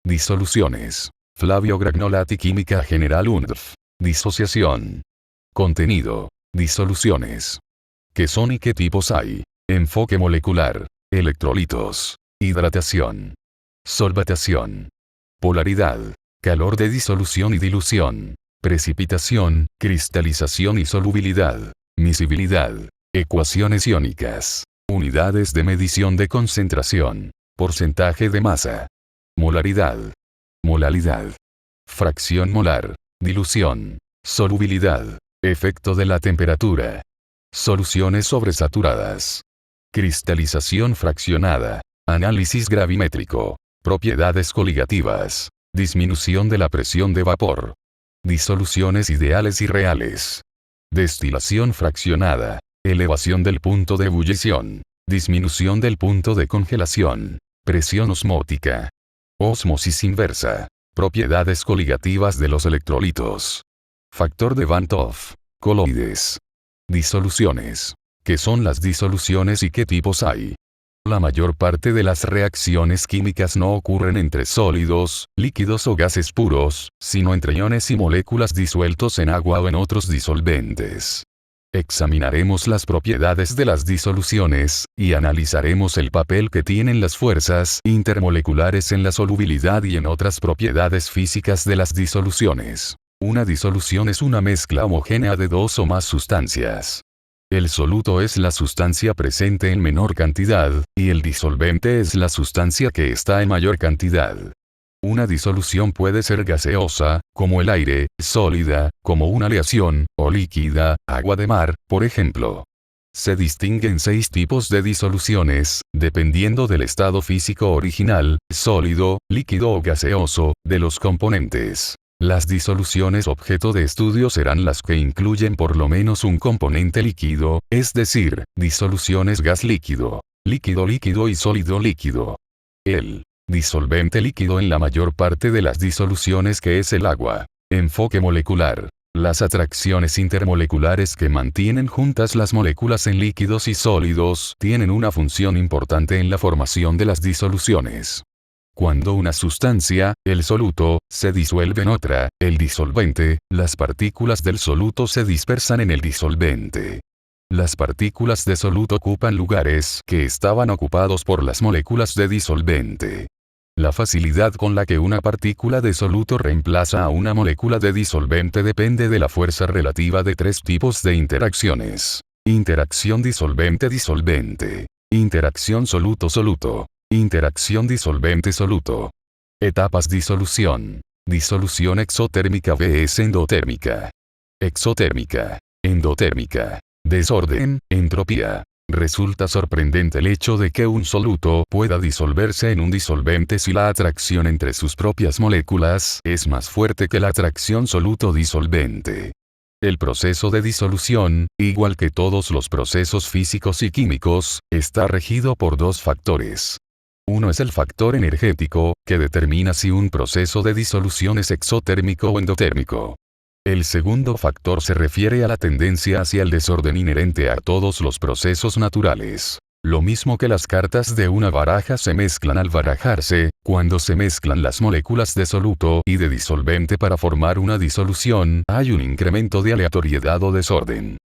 Disoluciones. Flavio Gragnolati, Química General UNDF. Disociación. Contenido. Disoluciones. ¿Qué son y qué tipos hay? Enfoque molecular. Electrolitos. Hidratación. Solvatación. Polaridad. Calor de disolución y dilución. Precipitación, cristalización y solubilidad. Miscibilidad. Ecuaciones iónicas. Unidades de medición de concentración. Porcentaje de masa. Molaridad. Molalidad. Fracción molar. Dilución. Solubilidad. Efecto de la temperatura. Soluciones sobresaturadas. Cristalización fraccionada. Análisis gravimétrico. Propiedades coligativas. Disminución de la presión de vapor. Disoluciones ideales y reales. Destilación fraccionada. Elevación del punto de ebullición. Disminución del punto de congelación. Presión osmótica. Ósmosis inversa. Propiedades coligativas de los electrolitos. Factor de Van 't Hoff. Coloides. Disoluciones. ¿Qué son las disoluciones y qué tipos hay? La mayor parte de las reacciones químicas no ocurren entre sólidos, líquidos o gases puros, sino entre iones y moléculas disueltos en agua o en otros disolventes. Examinaremos las propiedades de las disoluciones, y analizaremos el papel que tienen las fuerzas intermoleculares en la solubilidad y en otras propiedades físicas de las disoluciones. Una disolución es una mezcla homogénea de dos o más sustancias. El soluto es la sustancia presente en menor cantidad, y el disolvente es la sustancia que está en mayor cantidad. Una disolución puede ser gaseosa, como el aire, sólida, como una aleación, o líquida, agua de mar, por ejemplo. Se distinguen 6 tipos de disoluciones, dependiendo del estado físico original, sólido, líquido o gaseoso, de los componentes. Las disoluciones objeto de estudio serán las que incluyen por lo menos un componente líquido, es decir, disoluciones gas-líquido, líquido-líquido y sólido-líquido. El disolvente líquido en la mayor parte de las disoluciones, que es el agua. Enfoque molecular. Las atracciones intermoleculares que mantienen juntas las moléculas en líquidos y sólidos tienen una función importante en la formación de las disoluciones. Cuando una sustancia, el soluto, se disuelve en otra, el disolvente, las partículas del soluto se dispersan en el disolvente. Las partículas de soluto ocupan lugares que estaban ocupados por las moléculas de disolvente. La facilidad con la que una partícula de soluto reemplaza a una molécula de disolvente depende de la fuerza relativa de 3 tipos de interacciones. Interacción disolvente-disolvente. Interacción soluto-soluto. Interacción disolvente-soluto. Etapas disolución. Disolución exotérmica vs endotérmica. Exotérmica. Endotérmica. Desorden, entropía. Resulta sorprendente el hecho de que un soluto pueda disolverse en un disolvente si la atracción entre sus propias moléculas es más fuerte que la atracción soluto-disolvente. El proceso de disolución, igual que todos los procesos físicos y químicos, está regido por 2 factores. Uno es el factor energético, que determina si un proceso de disolución es exotérmico o endotérmico. El segundo factor se refiere a la tendencia hacia el desorden inherente a todos los procesos naturales. Lo mismo que las cartas de una baraja se mezclan al barajarse, cuando se mezclan las moléculas de soluto y de disolvente para formar una disolución, hay un incremento de aleatoriedad o desorden.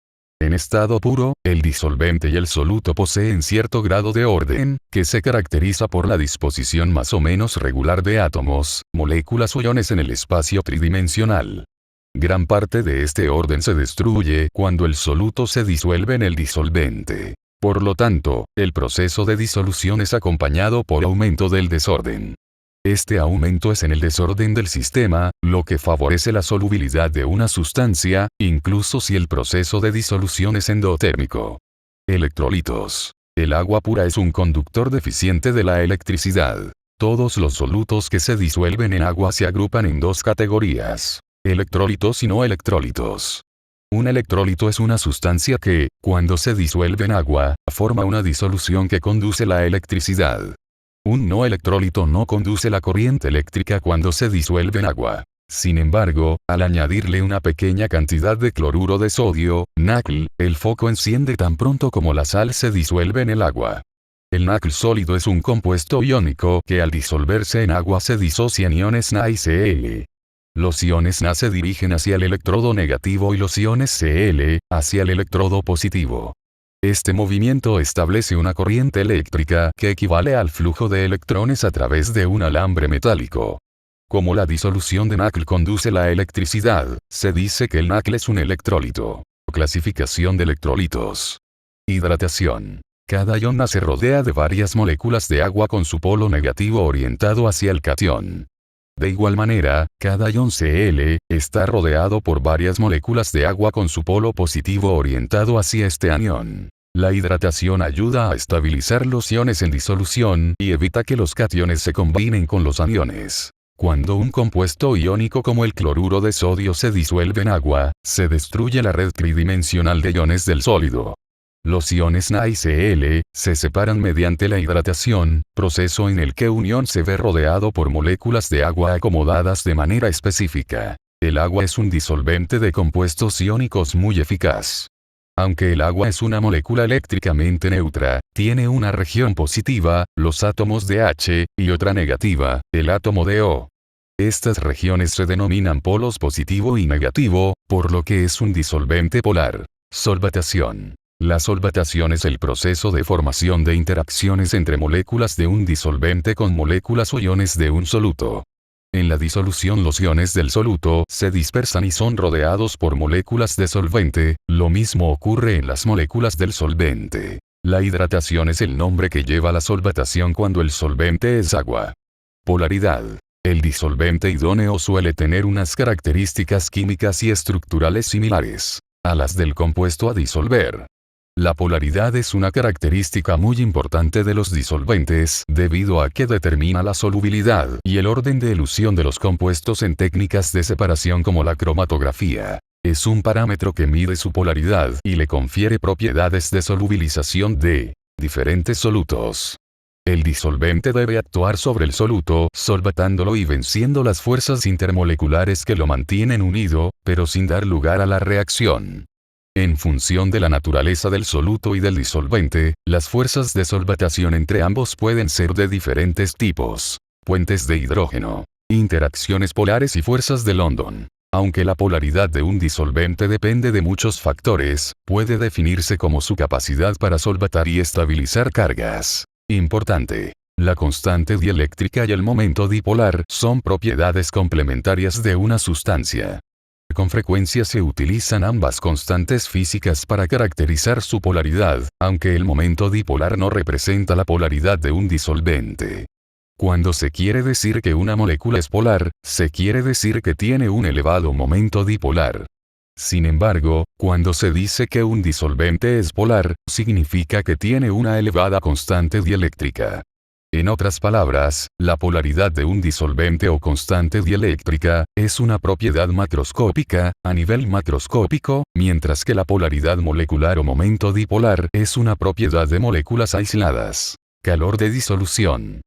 En estado puro, el disolvente y el soluto poseen cierto grado de orden, que se caracteriza por la disposición más o menos regular de átomos, moléculas o iones en el espacio tridimensional. Gran parte de este orden se destruye cuando el soluto se disuelve en el disolvente. Por lo tanto, el proceso de disolución es acompañado por aumento del desorden. Este aumento es en el desorden del sistema, lo que favorece la solubilidad de una sustancia, incluso si el proceso de disolución es endotérmico. Electrolitos. El agua pura es un conductor deficiente de la electricidad. Todos los solutos que se disuelven en agua se agrupan en 2 categorías: electrolitos y no electrolitos. Un electrolito es una sustancia que, cuando se disuelve en agua, forma una disolución que conduce la electricidad. Un no electrolito no conduce la corriente eléctrica cuando se disuelve en agua. Sin embargo, al añadirle una pequeña cantidad de cloruro de sodio, NaCl, el foco enciende tan pronto como la sal se disuelve en el agua. El NaCl sólido es un compuesto iónico que al disolverse en agua se disocian iones Na y Cl. Los iones Na se dirigen hacia el electrodo negativo y los iones Cl, hacia el electrodo positivo. Este movimiento establece una corriente eléctrica que equivale al flujo de electrones a través de un alambre metálico. Como la disolución de NaCl conduce la electricidad, se dice que el NaCl es un electrólito. Clasificación de electrolitos. Hidratación. Cada ion se rodea de varias moléculas de agua con su polo negativo orientado hacia el catión. De igual manera, cada ion Cl está rodeado por varias moléculas de agua con su polo positivo orientado hacia este anión. La hidratación ayuda a estabilizar los iones en disolución y evita que los cationes se combinen con los aniones. Cuando un compuesto iónico como el cloruro de sodio se disuelve en agua, se destruye la red tridimensional de iones del sólido. Los iones Na y Cl se separan mediante la hidratación, proceso en el que un ion se ve rodeado por moléculas de agua acomodadas de manera específica. El agua es un disolvente de compuestos iónicos muy eficaz. Aunque el agua es una molécula eléctricamente neutra, tiene una región positiva, los átomos de H, y otra negativa, el átomo de O. Estas regiones se denominan polos positivo y negativo, por lo que es un disolvente polar. Solvatación. La solvatación es el proceso de formación de interacciones entre moléculas de un disolvente con moléculas o iones de un soluto. En la disolución los iones del soluto se dispersan y son rodeados por moléculas de solvente, lo mismo ocurre en las moléculas del solvente. La hidratación es el nombre que lleva la solvatación cuando el solvente es agua. Polaridad. El disolvente idóneo suele tener unas características químicas y estructurales similares a las del compuesto a disolver. La polaridad es una característica muy importante de los disolventes debido a que determina la solubilidad y el orden de elusión de los compuestos en técnicas de separación como la cromatografía. Es un parámetro que mide su polaridad y le confiere propiedades de solubilización de diferentes solutos. El disolvente debe actuar sobre el soluto, solvatándolo y venciendo las fuerzas intermoleculares que lo mantienen unido, pero sin dar lugar a la reacción. En función de la naturaleza del soluto y del disolvente, las fuerzas de solvatación entre ambos pueden ser de diferentes tipos. Puentes de hidrógeno, interacciones polares y fuerzas de London. Aunque la polaridad de un disolvente depende de muchos factores, puede definirse como su capacidad para solvatar y estabilizar cargas. Importante. La constante dieléctrica y el momento dipolar son propiedades complementarias de una sustancia. Con frecuencia se utilizan ambas constantes físicas para caracterizar su polaridad, aunque el momento dipolar no representa la polaridad de un disolvente. Cuando se quiere decir que una molécula es polar, se quiere decir que tiene un elevado momento dipolar. Sin embargo, cuando se dice que un disolvente es polar, significa que tiene una elevada constante dieléctrica. En otras palabras, la polaridad de un disolvente o constante dieléctrica es una propiedad macroscópica, a nivel macroscópico, mientras que la polaridad molecular o momento dipolar es una propiedad de moléculas aisladas. Calor de disolución.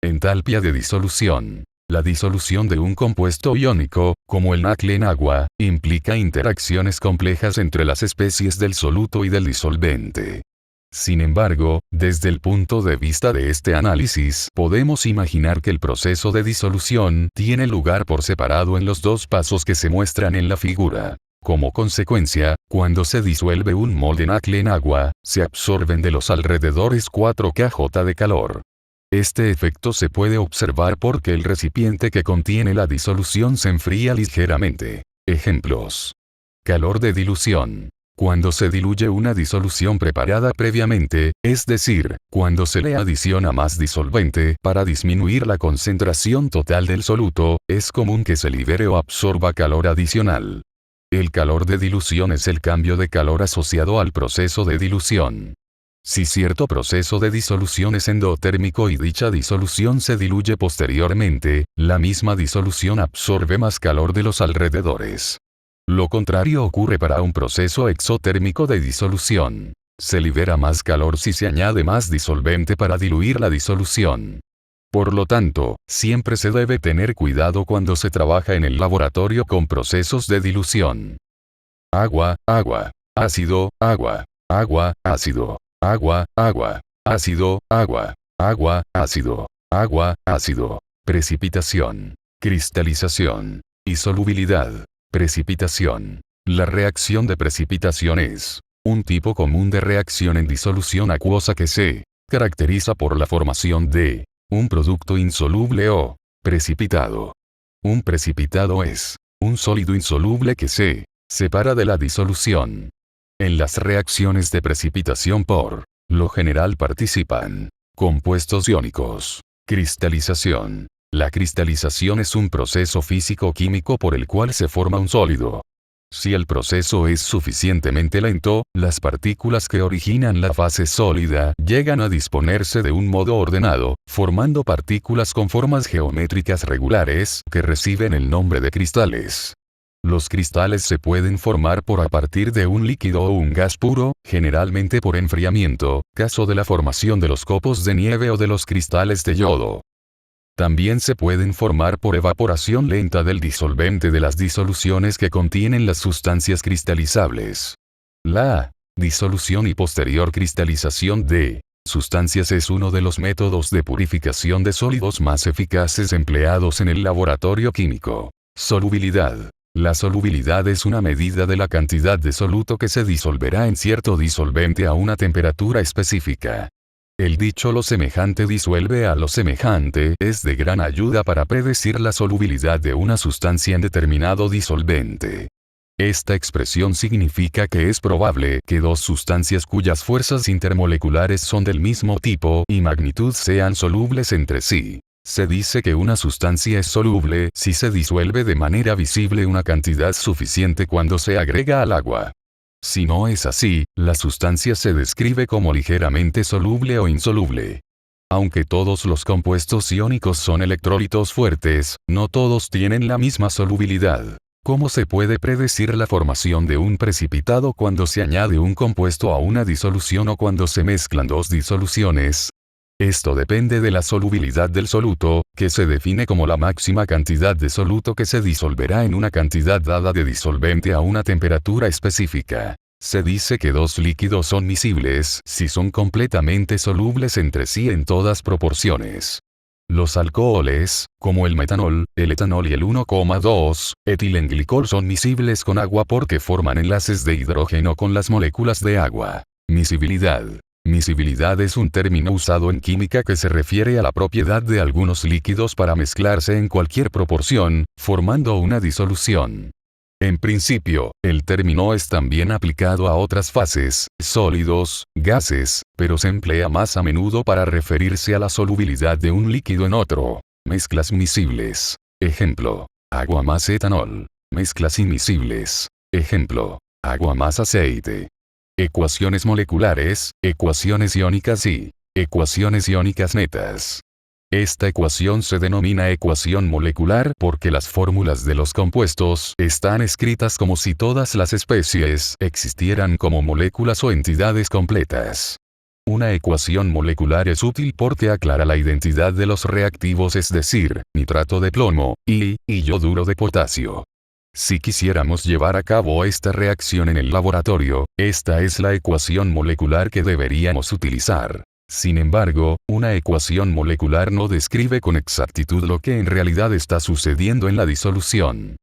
Entalpia de disolución. La disolución de un compuesto iónico, como el NaCl en agua, implica interacciones complejas entre las especies del soluto y del disolvente. Sin embargo, desde el punto de vista de este análisis, podemos imaginar que el proceso de disolución tiene lugar por separado en los dos pasos que se muestran en la figura. Como consecuencia, cuando se disuelve un mol de NaCl en agua, se absorben de los alrededores 4 kJ de calor. Este efecto se puede observar porque el recipiente que contiene la disolución se enfría ligeramente. Ejemplos. Calor de dilución. Cuando se diluye una disolución preparada previamente, es decir, cuando se le adiciona más disolvente para disminuir la concentración total del soluto, es común que se libere o absorba calor adicional. El calor de dilución es el cambio de calor asociado al proceso de dilución. Si cierto proceso de disolución es endotérmico y dicha disolución se diluye posteriormente, la misma disolución absorbe más calor de los alrededores. Lo contrario ocurre para un proceso exotérmico de disolución. Se libera más calor si se añade más disolvente para diluir la disolución. Por lo tanto, siempre se debe tener cuidado cuando se trabaja en el laboratorio con procesos de dilución. Agua, agua. Ácido, agua. Agua, ácido. Agua, agua. ácido, agua, agua, ácido, agua, ácido, precipitación, cristalización y solubilidad, precipitación. La reacción de precipitación es un tipo común de reacción en disolución acuosa que se caracteriza por la formación de un producto insoluble o precipitado. Un precipitado es un sólido insoluble que se separa de la disolución. En las reacciones de precipitación por lo general participan compuestos iónicos. Cristalización. La cristalización es un proceso físico-químico por el cual se forma un sólido. Si el proceso es suficientemente lento, las partículas que originan la fase sólida llegan a disponerse de un modo ordenado, formando partículas con formas geométricas regulares que reciben el nombre de cristales. Los cristales se pueden formar a partir de un líquido o un gas puro, generalmente por enfriamiento, caso de la formación de los copos de nieve o de los cristales de yodo. También se pueden formar por evaporación lenta del disolvente de las disoluciones que contienen las sustancias cristalizables. La disolución y posterior cristalización de sustancias es uno de los métodos de purificación de sólidos más eficaces empleados en el laboratorio químico. Solubilidad. La solubilidad es una medida de la cantidad de soluto que se disolverá en cierto disolvente a una temperatura específica. El dicho lo semejante disuelve a lo semejante es de gran ayuda para predecir la solubilidad de una sustancia en determinado disolvente. Esta expresión significa que es probable que dos sustancias cuyas fuerzas intermoleculares son del mismo tipo y magnitud sean solubles entre sí. Se dice que una sustancia es soluble si se disuelve de manera visible una cantidad suficiente cuando se agrega al agua. Si no es así, la sustancia se describe como ligeramente soluble o insoluble. Aunque todos los compuestos iónicos son electrolitos fuertes, no todos tienen la misma solubilidad. ¿Cómo se puede predecir la formación de un precipitado cuando se añade un compuesto a una disolución o cuando se mezclan dos disoluciones? Esto depende de la solubilidad del soluto, que se define como la máxima cantidad de soluto que se disolverá en una cantidad dada de disolvente a una temperatura específica. Se dice que dos líquidos son miscibles si son completamente solubles entre sí en todas proporciones. Los alcoholes, como el metanol, el etanol y el 1,2-etilenglicol son miscibles con agua porque forman enlaces de hidrógeno con las moléculas de agua. Miscibilidad. Miscibilidad es un término usado en química que se refiere a la propiedad de algunos líquidos para mezclarse en cualquier proporción, formando una disolución. En principio, el término es también aplicado a otras fases, sólidos, gases, pero se emplea más a menudo para referirse a la solubilidad de un líquido en otro. Mezclas miscibles. Ejemplo: agua más etanol. Mezclas inmiscibles. Ejemplo: agua más aceite. Ecuaciones moleculares, ecuaciones iónicas y ecuaciones iónicas netas. Esta ecuación se denomina ecuación molecular porque las fórmulas de los compuestos están escritas como si todas las especies existieran como moléculas o entidades completas. Una ecuación molecular es útil porque aclara la identidad de los reactivos, es decir, nitrato de plomo y yoduro de potasio. Si quisiéramos llevar a cabo esta reacción en el laboratorio, esta es la ecuación molecular que deberíamos utilizar. Sin embargo, una ecuación molecular no describe con exactitud lo que en realidad está sucediendo en la disolución.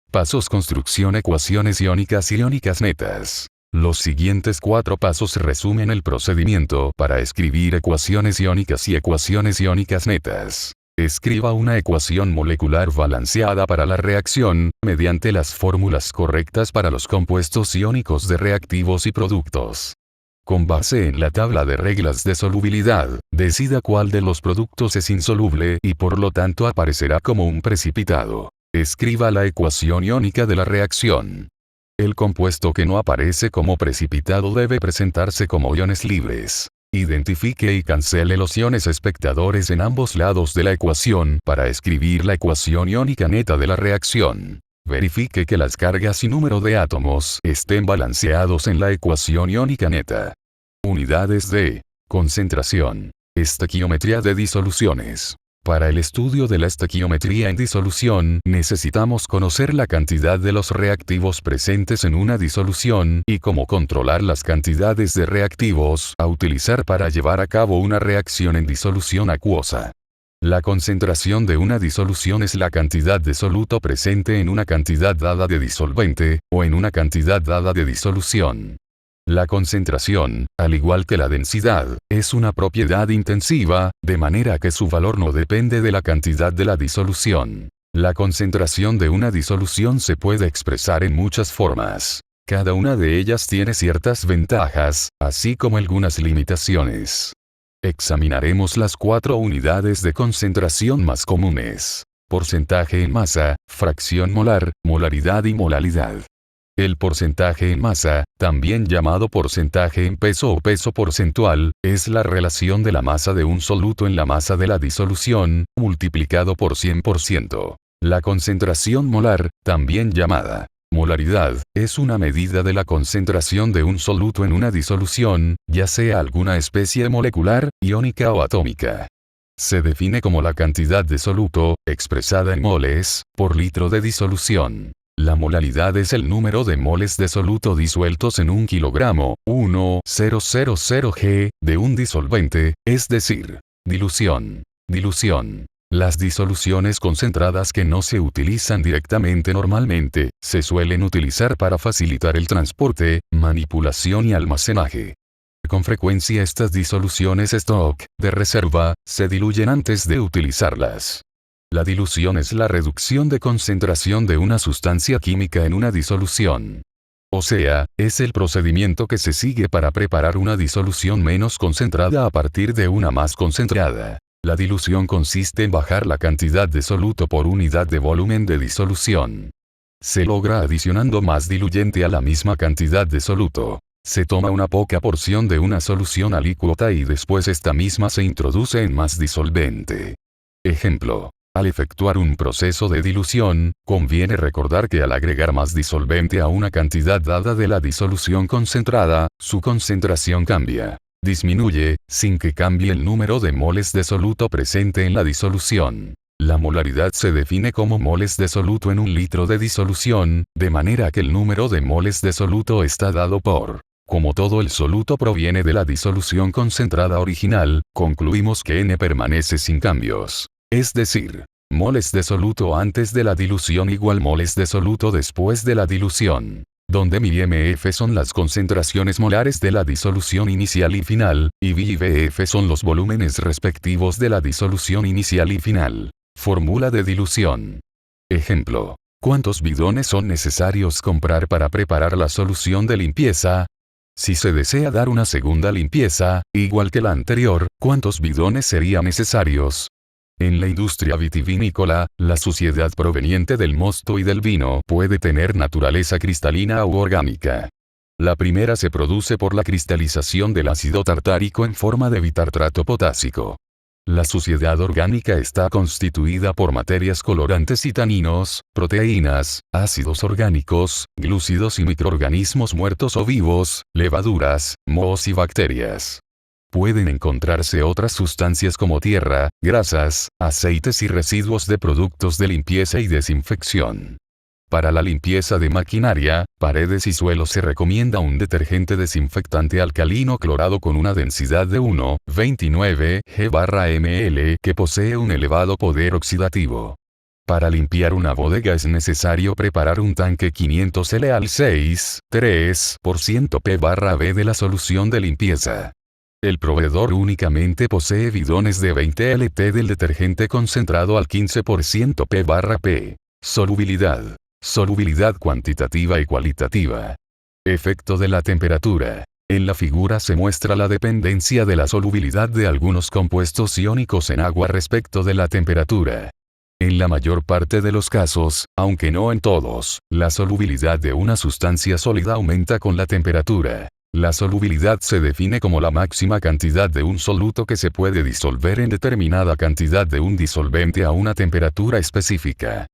Pasos: construcción ecuaciones iónicas y iónicas netas. Los siguientes 4 pasos resumen el procedimiento para escribir ecuaciones iónicas y ecuaciones iónicas netas. Escriba una ecuación molecular balanceada para la reacción, mediante las fórmulas correctas para los compuestos iónicos de reactivos y productos. Con base en la tabla de reglas de solubilidad, decida cuál de los productos es insoluble y por lo tanto aparecerá como un precipitado. Escriba la ecuación iónica de la reacción. El compuesto que no aparece como precipitado debe presentarse como iones libres. Identifique y cancele los iones espectadores en ambos lados de la ecuación para escribir la ecuación iónica neta de la reacción. Verifique que las cargas y número de átomos estén balanceados en la ecuación iónica neta. Unidades de concentración. Estequiometría de disoluciones. Para el estudio de la estequiometría en disolución, necesitamos conocer la cantidad de los reactivos presentes en una disolución, y cómo controlar las cantidades de reactivos a utilizar para llevar a cabo una reacción en disolución acuosa. La concentración de una disolución es la cantidad de soluto presente en una cantidad dada de disolvente, o en una cantidad dada de disolución. La concentración, al igual que la densidad, es una propiedad intensiva, de manera que su valor no depende de la cantidad de la disolución. La concentración de una disolución se puede expresar en muchas formas. Cada una de ellas tiene ciertas ventajas, así como algunas limitaciones. Examinaremos las 4 unidades de concentración más comunes: porcentaje en masa, fracción molar, molaridad y molalidad. El porcentaje en masa, también llamado porcentaje en peso o peso porcentual, es la relación de la masa de un soluto en la masa de la disolución, multiplicado por 100%. La concentración molar, también llamada molaridad, es una medida de la concentración de un soluto en una disolución, ya sea alguna especie molecular, iónica o atómica. Se define como la cantidad de soluto, expresada en moles, por litro de disolución. La molaridad es el número de moles de soluto disueltos en un kilogramo, 1,000 g, de un disolvente, es decir, dilución. Dilución. Las disoluciones concentradas que no se utilizan directamente normalmente, se suelen utilizar para facilitar el transporte, manipulación y almacenaje. Con frecuencia estas disoluciones stock, de reserva, se diluyen antes de utilizarlas. La dilución es la reducción de concentración de una sustancia química en una disolución. O sea, es el procedimiento que se sigue para preparar una disolución menos concentrada a partir de una más concentrada. La dilución consiste en bajar la cantidad de soluto por unidad de volumen de disolución. Se logra adicionando más diluyente a la misma cantidad de soluto. Se toma una poca porción de una solución alícuota y después esta misma se introduce en más disolvente. Ejemplo. Al efectuar un proceso de dilución, conviene recordar que al agregar más disolvente a una cantidad dada de la disolución concentrada, su concentración cambia. Disminuye, sin que cambie el número de moles de soluto presente en la disolución. La molaridad se define como moles de soluto en un litro de disolución, de manera que el número de moles de soluto está dado por. Como todo el soluto proviene de la disolución concentrada original, concluimos que N permanece sin cambios. Es decir, moles de soluto antes de la dilución igual moles de soluto después de la dilución, donde mi MF son las concentraciones molares de la disolución inicial y final, y V y BF son los volúmenes respectivos de la disolución inicial y final. Fórmula de dilución. Ejemplo. ¿Cuántos bidones son necesarios comprar para preparar la solución de limpieza? Si se desea dar una segunda limpieza, igual que la anterior, ¿cuántos bidones serían necesarios? En la industria vitivinícola, la suciedad proveniente del mosto y del vino puede tener naturaleza cristalina u orgánica. La primera se produce por la cristalización del ácido tartárico en forma de bitartrato potásico. La suciedad orgánica está constituida por materias colorantes y taninos, proteínas, ácidos orgánicos, glúcidos y microorganismos muertos o vivos, levaduras, mohos y bacterias. Pueden encontrarse otras sustancias como tierra, grasas, aceites y residuos de productos de limpieza y desinfección. Para la limpieza de maquinaria, paredes y suelos se recomienda un detergente desinfectante alcalino clorado con una densidad de 1,29 g/ml que posee un elevado poder oxidativo. Para limpiar una bodega es necesario preparar un tanque 500 L al 6,3% p/b de la solución de limpieza. El proveedor únicamente posee bidones de 20 Lt del detergente concentrado al 15% p/p. Solubilidad. Solubilidad cuantitativa y cualitativa. Efecto de la temperatura. En la figura se muestra la dependencia de la solubilidad de algunos compuestos iónicos en agua respecto de la temperatura. En la mayor parte de los casos, aunque no en todos, la solubilidad de una sustancia sólida aumenta con la temperatura. La solubilidad se define como la máxima cantidad de un soluto que se puede disolver en determinada cantidad de un disolvente a una temperatura específica.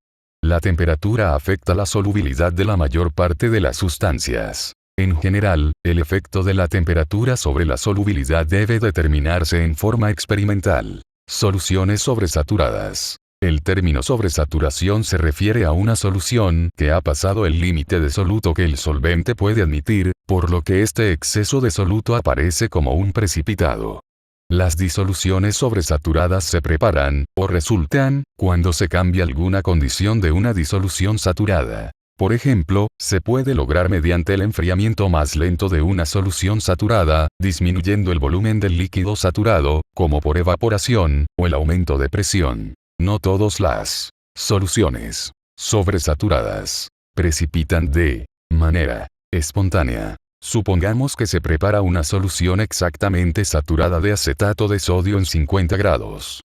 La temperatura afecta la solubilidad de la mayor parte de las sustancias. En general, el efecto de la temperatura sobre la solubilidad debe determinarse en forma experimental. Soluciones sobresaturadas. El término sobresaturación se refiere a una solución que ha pasado el límite de soluto que el solvente puede admitir, por lo que este exceso de soluto aparece como un precipitado. Las disoluciones sobresaturadas se preparan, o resultan, cuando se cambia alguna condición de una disolución saturada. Por ejemplo, se puede lograr mediante el enfriamiento más lento de una solución saturada, disminuyendo el volumen del líquido saturado, como por evaporación, o el aumento de presión. No todas las soluciones sobresaturadas precipitan de manera espontánea. Supongamos que se prepara una solución exactamente saturada de acetato de sodio en 50 grados.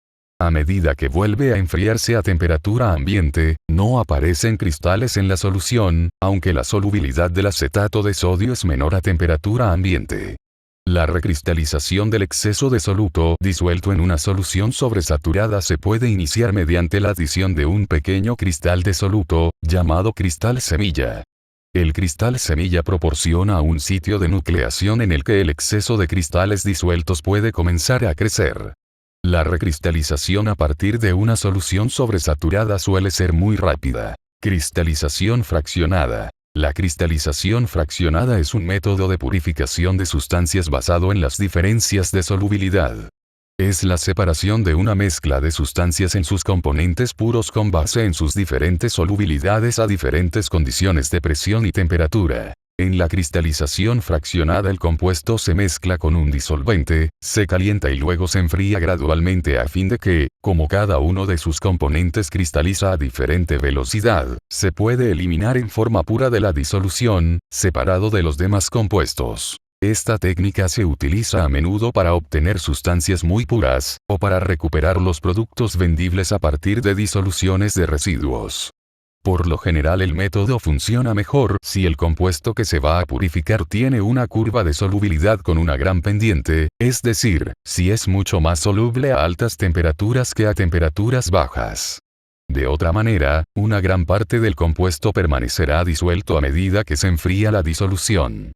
A medida que vuelve a enfriarse a temperatura ambiente, no aparecen cristales en la solución, aunque la solubilidad del acetato de sodio es menor a temperatura ambiente. La recristalización del exceso de soluto disuelto en una solución sobresaturada se puede iniciar mediante la adición de un pequeño cristal de soluto, llamado cristal semilla. El cristal semilla proporciona un sitio de nucleación en el que el exceso de cristales disueltos puede comenzar a crecer. La recristalización a partir de una solución sobresaturada suele ser muy rápida. Cristalización fraccionada. La cristalización fraccionada es un método de purificación de sustancias basado en las diferencias de solubilidad. Es la separación de una mezcla de sustancias en sus componentes puros con base en sus diferentes solubilidades a diferentes condiciones de presión y temperatura. En la cristalización fraccionada el compuesto se mezcla con un disolvente, se calienta y luego se enfría gradualmente a fin de que, como cada uno de sus componentes cristaliza a diferente velocidad, se puede eliminar en forma pura de la disolución, separado de los demás compuestos. Esta técnica se utiliza a menudo para obtener sustancias muy puras, o para recuperar los productos vendibles a partir de disoluciones de residuos. Por lo general el método funciona mejor si el compuesto que se va a purificar tiene una curva de solubilidad con una gran pendiente, es decir, si es mucho más soluble a altas temperaturas que a temperaturas bajas. De otra manera, una gran parte del compuesto permanecerá disuelto a medida que se enfría la disolución.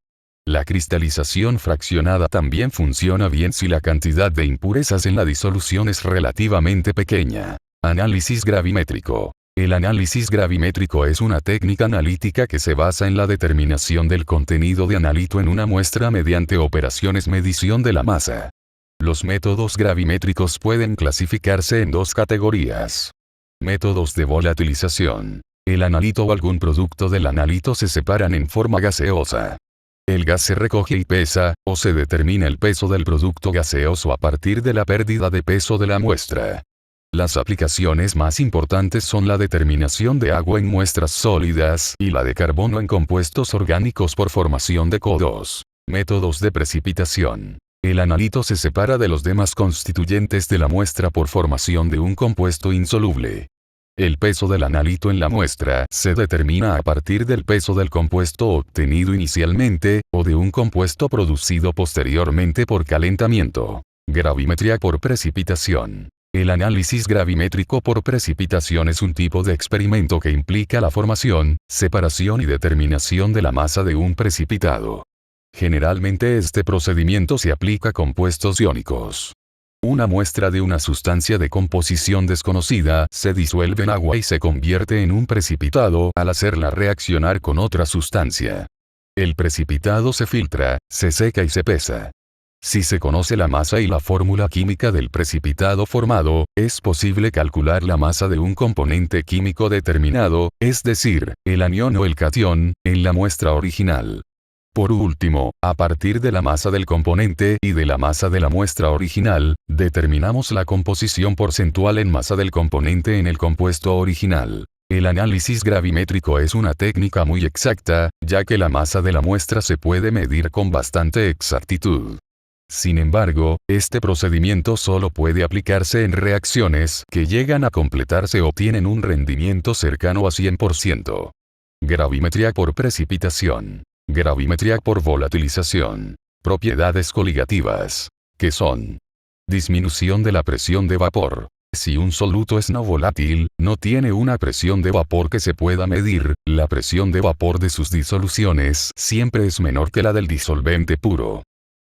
La cristalización fraccionada también funciona bien si la cantidad de impurezas en la disolución es relativamente pequeña. Análisis gravimétrico. El análisis gravimétrico es una técnica analítica que se basa en la determinación del contenido de analito en una muestra mediante operaciones medición de la masa. Los métodos gravimétricos pueden clasificarse en dos categorías. Métodos de volatilización. El analito o algún producto del analito se separan en forma gaseosa. El gas se recoge y pesa, o se determina el peso del producto gaseoso a partir de la pérdida de peso de la muestra. Las aplicaciones más importantes son la determinación de agua en muestras sólidas y la de carbono en compuestos orgánicos por formación de CO2. Métodos de precipitación. El analito se separa de los demás constituyentes de la muestra por formación de un compuesto insoluble. El peso del analito en la muestra se determina a partir del peso del compuesto obtenido inicialmente, o de un compuesto producido posteriormente por calentamiento. Gravimetría por precipitación. El análisis gravimétrico por precipitación es un tipo de experimento que implica la formación, separación y determinación de la masa de un precipitado. Generalmente este procedimiento se aplica a compuestos iónicos. Una muestra de una sustancia de composición desconocida se disuelve en agua y se convierte en un precipitado al hacerla reaccionar con otra sustancia. El precipitado se filtra, se seca y se pesa. Si se conoce la masa y la fórmula química del precipitado formado, es posible calcular la masa de un componente químico determinado, es decir, el anión o el catión, en la muestra original. Por último, a partir de la masa del componente y de la masa de la muestra original, determinamos la composición porcentual en masa del componente en el compuesto original. El análisis gravimétrico es una técnica muy exacta, ya que la masa de la muestra se puede medir con bastante exactitud. Sin embargo, este procedimiento solo puede aplicarse en reacciones que llegan a completarse o tienen un rendimiento cercano a 100%. Gravimetría por precipitación. Gravimetría por volatilización. Propiedades coligativas. Que son: disminución de la presión de vapor. Si un soluto es no volátil, no tiene una presión de vapor que se pueda medir, la presión de vapor de sus disoluciones siempre es menor que la del disolvente puro.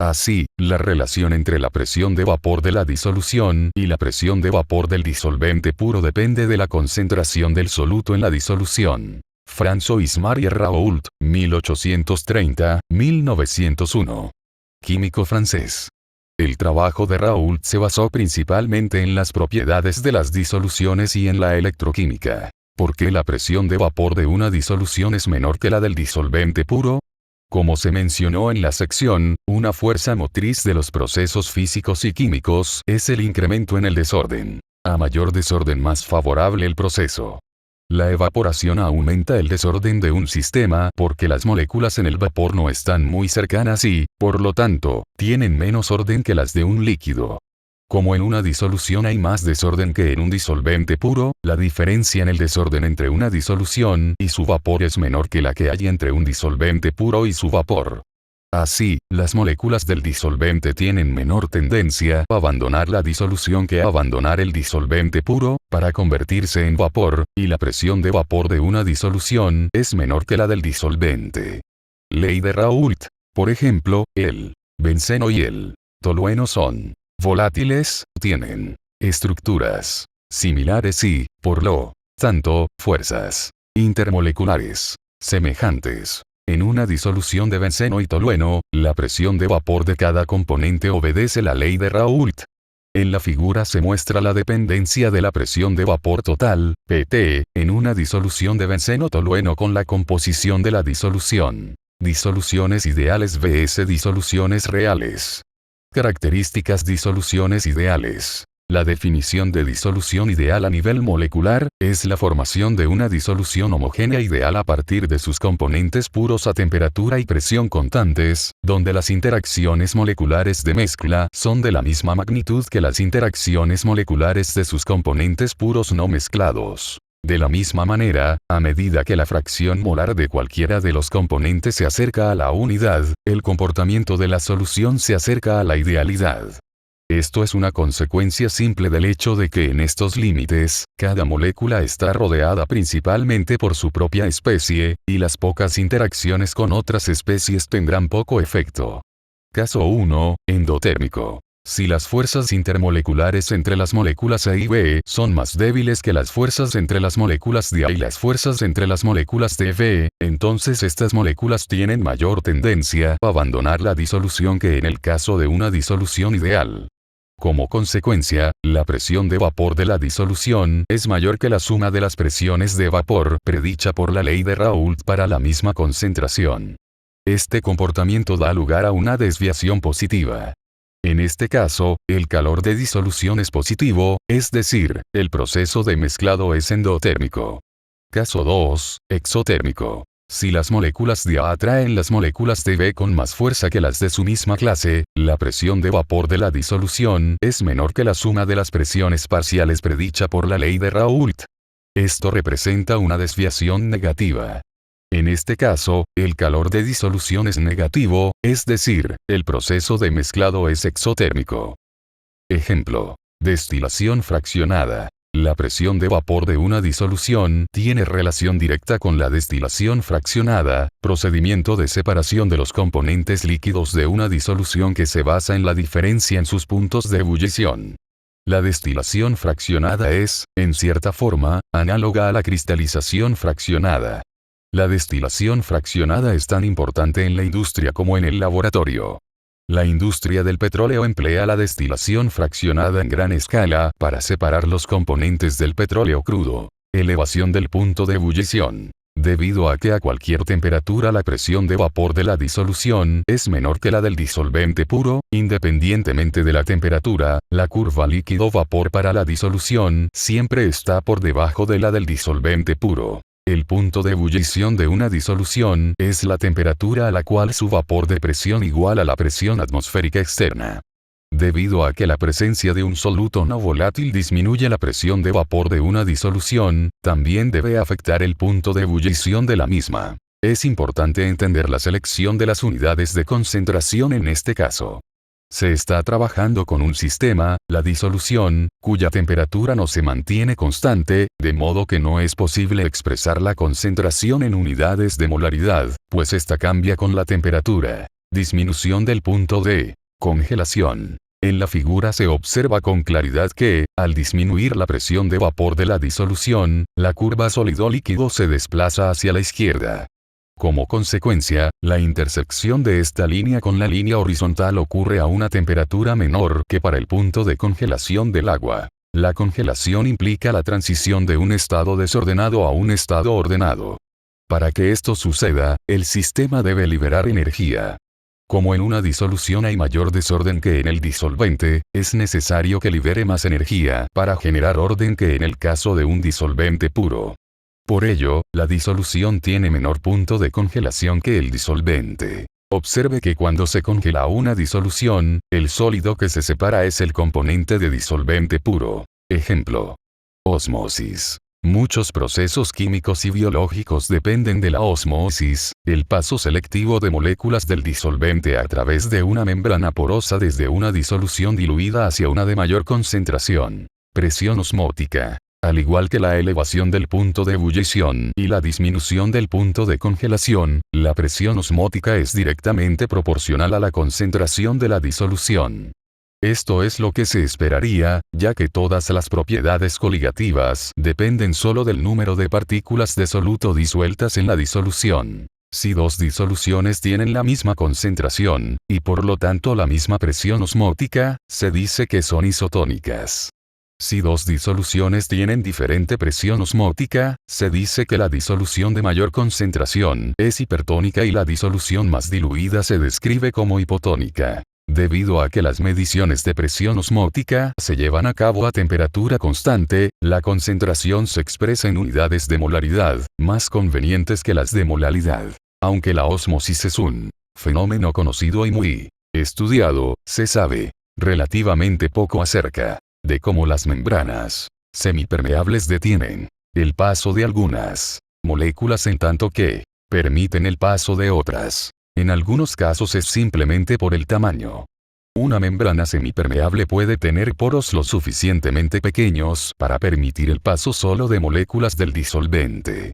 Así, la relación entre la presión de vapor de la disolución y la presión de vapor del disolvente puro depende de la concentración del soluto en la disolución. François Marie Raoult, 1830-1901. Químico francés. El trabajo de Raoult se basó principalmente en las propiedades de las disoluciones y en la electroquímica. ¿Por qué la presión de vapor de una disolución es menor que la del disolvente puro? Como se mencionó en la sección, una fuerza motriz de los procesos físicos y químicos es el incremento en el desorden. A mayor desorden, más favorable el proceso. La evaporación aumenta el desorden de un sistema porque las moléculas en el vapor no están muy cercanas y, por lo tanto, tienen menos orden que las de un líquido. Como en una disolución hay más desorden que en un disolvente puro, la diferencia en el desorden entre una disolución y su vapor es menor que la que hay entre un disolvente puro y su vapor. Así, las moléculas del disolvente tienen menor tendencia a abandonar la disolución que a abandonar el disolvente puro, para convertirse en vapor, y la presión de vapor de una disolución es menor que la del disolvente. Ley de Raoult. Por ejemplo, el benceno y el tolueno son volátiles, tienen estructuras similares y, por lo tanto, fuerzas intermoleculares semejantes. En una disolución de benceno y tolueno, la presión de vapor de cada componente obedece la ley de Raoult. En la figura se muestra la dependencia de la presión de vapor total, PT, en una disolución de benceno-tolueno con la composición de la disolución. Disoluciones ideales vs disoluciones reales. Características disoluciones ideales. La definición de disolución ideal a nivel molecular, es la formación de una disolución homogénea ideal a partir de sus componentes puros a temperatura y presión constantes, donde las interacciones moleculares de mezcla son de la misma magnitud que las interacciones moleculares de sus componentes puros no mezclados. De la misma manera, a medida que la fracción molar de cualquiera de los componentes se acerca a la unidad, el comportamiento de la solución se acerca a la idealidad. Esto es una consecuencia simple del hecho de que en estos límites, cada molécula está rodeada principalmente por su propia especie, y las pocas interacciones con otras especies tendrán poco efecto. Caso 1, endotérmico. Si las fuerzas intermoleculares entre las moléculas A y B son más débiles que las fuerzas entre las moléculas de A y las fuerzas entre las moléculas de B, entonces estas moléculas tienen mayor tendencia a abandonar la disolución que en el caso de una disolución ideal. Como consecuencia, la presión de vapor de la disolución es mayor que la suma de las presiones de vapor predicha por la ley de Raoult para la misma concentración. Este comportamiento da lugar a una desviación positiva. En este caso, el calor de disolución es positivo, es decir, el proceso de mezclado es endotérmico. Caso 2, exotérmico. Si las moléculas de A atraen las moléculas de B con más fuerza que las de su misma clase, la presión de vapor de la disolución es menor que la suma de las presiones parciales predicha por la ley de Raoult. Esto representa una desviación negativa. En este caso, el calor de disolución es negativo, es decir, el proceso de mezclado es exotérmico. Ejemplo. Destilación fraccionada. La presión de vapor de una disolución tiene relación directa con la destilación fraccionada, procedimiento de separación de los componentes líquidos de una disolución que se basa en la diferencia en sus puntos de ebullición. La destilación fraccionada es, en cierta forma, análoga a la cristalización fraccionada. La destilación fraccionada es tan importante en la industria como en el laboratorio. La industria del petróleo emplea la destilación fraccionada en gran escala para separar los componentes del petróleo crudo. Elevación del punto de ebullición. Debido a que a cualquier temperatura la presión de vapor de la disolución es menor que la del disolvente puro, independientemente de la temperatura, la curva líquido-vapor para la disolución siempre está por debajo de la del disolvente puro. El punto de ebullición de una disolución es la temperatura a la cual su vapor de presión igual a la presión atmosférica externa. Debido a que la presencia de un soluto no volátil disminuye la presión de vapor de una disolución, también debe afectar el punto de ebullición de la misma. Es importante entender la selección de las unidades de concentración en este caso. Se está trabajando con un sistema, la disolución, cuya temperatura no se mantiene constante, de modo que no es posible expresar la concentración en unidades de molaridad, pues esta cambia con la temperatura. Disminución del punto de congelación. En la figura se observa con claridad que, al disminuir la presión de vapor de la disolución, la curva sólido-líquido se desplaza hacia la izquierda. Como consecuencia, la intersección de esta línea con la línea horizontal ocurre a una temperatura menor que para el punto de congelación del agua. La congelación implica la transición de un estado desordenado a un estado ordenado. Para que esto suceda, el sistema debe liberar energía. Como en una disolución hay mayor desorden que en el disolvente, es necesario que libere más energía para generar orden que en el caso de un disolvente puro. Por ello, la disolución tiene menor punto de congelación que el disolvente. Observe que cuando se congela una disolución, el sólido que se separa es el componente de disolvente puro. Ejemplo. Ósmosis. Muchos procesos químicos y biológicos dependen de la ósmosis, el paso selectivo de moléculas del disolvente a través de una membrana porosa desde una disolución diluida hacia una de mayor concentración. Presión osmótica. Al igual que la elevación del punto de ebullición y la disminución del punto de congelación, la presión osmótica es directamente proporcional a la concentración de la disolución. Esto es lo que se esperaría, ya que todas las propiedades coligativas dependen solo del número de partículas de soluto disueltas en la disolución. Si dos disoluciones tienen la misma concentración, y por lo tanto la misma presión osmótica, se dice que son isotónicas. Si dos disoluciones tienen diferente presión osmótica, se dice que la disolución de mayor concentración es hipertónica y la disolución más diluida se describe como hipotónica. Debido a que las mediciones de presión osmótica se llevan a cabo a temperatura constante, la concentración se expresa en unidades de molaridad, más convenientes que las de molaridad. Aunque la ósmosis es un fenómeno conocido y muy estudiado, se sabe relativamente poco acerca de cómo las membranas semipermeables detienen el paso de algunas moléculas en tanto que permiten el paso de otras. En algunos casos es simplemente por el tamaño. Una membrana semipermeable puede tener poros lo suficientemente pequeños para permitir el paso solo de moléculas del disolvente.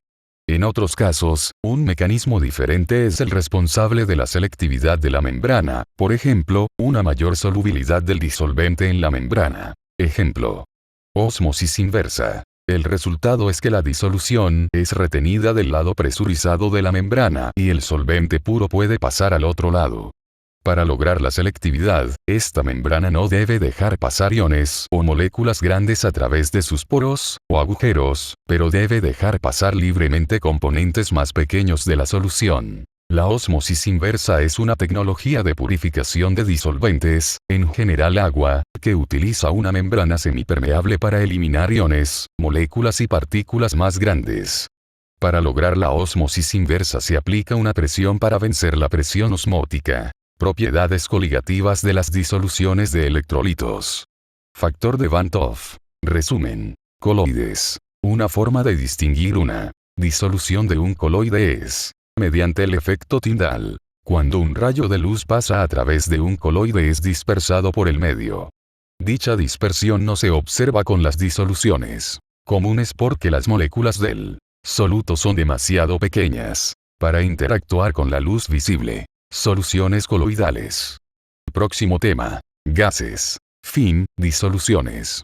En otros casos, un mecanismo diferente es el responsable de la selectividad de la membrana, por ejemplo, una mayor solubilidad del disolvente en la membrana. Ejemplo. Ósmosis inversa. El resultado es que la disolución es retenida del lado presurizado de la membrana y el solvente puro puede pasar al otro lado. Para lograr la selectividad, esta membrana no debe dejar pasar iones o moléculas grandes a través de sus poros o agujeros, pero debe dejar pasar libremente componentes más pequeños de la solución. La ósmosis inversa es una tecnología de purificación de disolventes, en general agua, que utiliza una membrana semipermeable para eliminar iones, moléculas y partículas más grandes. Para lograr la ósmosis inversa se aplica una presión para vencer la presión osmótica. Propiedades coligativas de las disoluciones de electrolitos. Factor de Van 't Hoff. Resumen. Coloides. Una forma de distinguir una disolución de un coloide es mediante el efecto Tyndall. Cuando un rayo de luz pasa a través de un coloide es dispersado por el medio. Dicha dispersión no se observa con las disoluciones comunes porque las moléculas del soluto son demasiado pequeñas para interactuar con la luz visible. Soluciones coloidales. Próximo tema. Gases. Fin. Disoluciones.